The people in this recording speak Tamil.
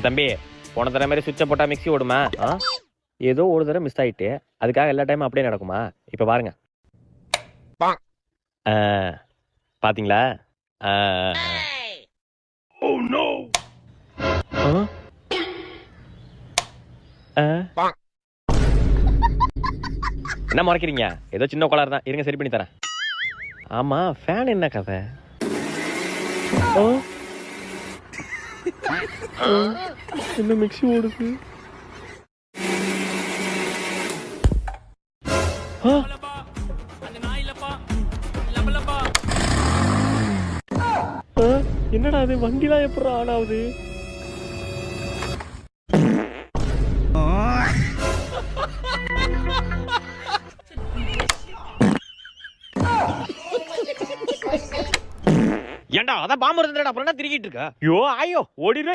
தம்பி போன தடவை மாதிரி சுவிட்சை போட்டா மிக்ஸி ஓடுமா? ஏதோ ஒரு தடவை மிஸ் ஆயிட்டு அதுக்காக எல்லா டைமும் அப்படியே நடக்குமா? இப்ப பாருங்க. பாத்தீங்களா? என்ன முறைக்கிறீங்க? ஏதோ சின்ன கோளாறு தான், இருங்க சரி பண்ணி தரேன். ஆமா, ஃபேன் என்ன கதை? என்ன மிக்ஸி ஓடுது? என்னடா அது, வண்டிலாம் எப்படி ஆன் ஆகுது? ஏண்டா அதான் பாம்பு இருந்தடா, அப்புறம் என்ன திருக்கிட்டு இருக்க? ஐயோ ஆயோ ஓடிடு.